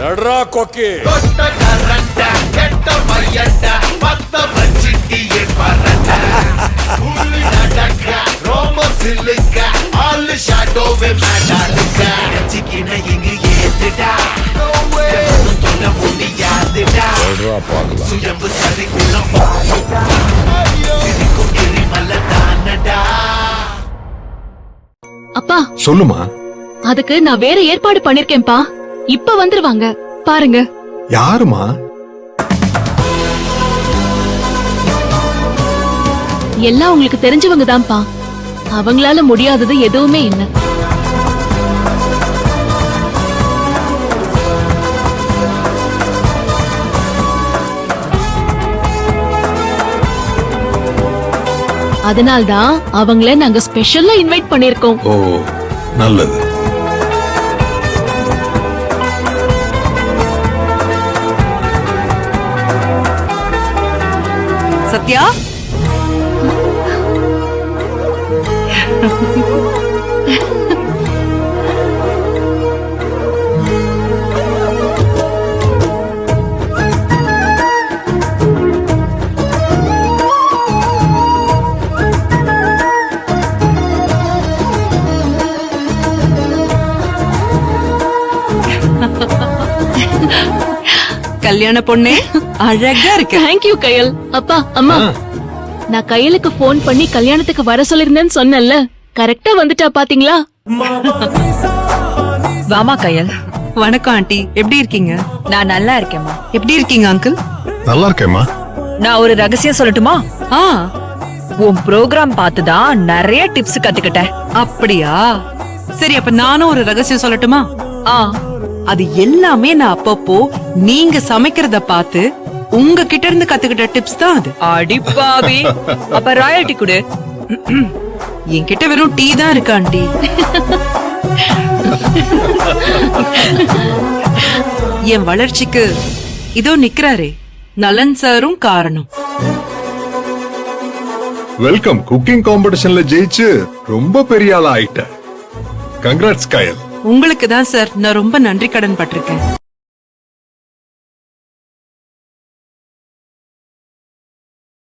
எட்ரா கொக்கி அப்பா சொல்லுமா. அதுக்கு நான் வேற ஏற்பாடு பண்ணிருக்கேன்பா. இப்ப வந்துருவாங்க பாருங்க. யாருமா? எல்லாம் உங்களுக்கு தெரிஞ்சவங்க தான்ப்பா. அவங்களால முடியாதது எதுவுமே இல்ல. அதனால்தான் அவங்கள நாங்க ஸ்பெஷலா இன்வைட் பண்ணிருக்கோம். ஓ நல்லது. சத்யா, கல்யாண பொண்ணே அழகா இருக்கு. தேங்க்யூ கயல். அப்பா அம்மா, நான் கயலுக்கு போன் பண்ணி கல்யாணத்துக்கு வர சொல்லிருந்தேன்னு சொன்னேன்ல, கரெக்டா வந்துட்டா பாத்தீங்களா? வாமா கயல். வணக்கம் ஆண்டி, எப்படி இருக்கீங்க? நான் நல்லா இருக்கேம்மா. எப்படி இருக்கீங்க அங்கிள்? நல்லா இருக்கேம்மா. நான் ஒரு ரகசியம் சொல்லட்டுமா? ஆ, உன் ப்ரோக்ராம் பார்த்துதான் நிறைய டிப்ஸ் கத்துக்கிட்டேன். அப்படியா? சரி, அப்ப நானும் ஒரு ரகசியம் சொல்லட்டுமா? ஆ, அது எல்லாமே நான் அப்பப்போ நீங்க சமைக்கிறத பார்த்து உங்ககிட்ட இருந்து கத்துக்கிட்ட டிப்ஸ் தான் அது. அடிப்பாவி. அப்ப ராயல்டி கொடு. என்கிட்ட வெறும் டீ தான் இருக்கு ஆண்டி. என் வளர்ச்சிக்கு இதோ நிக்கிறாரே நலன் சாரும் காரணம். வெல்கம். குக்கிங் காம்படிஷன்ல ஜெயிச்சு ரொம்ப பெரிய ஆளா ஆயிட்ட. கங்க்ராட்ஸ் கயல். உங்களுக்கு தான் சார் நான் ரொம்ப நன்றி கடன் பட்டிருக்கேன்.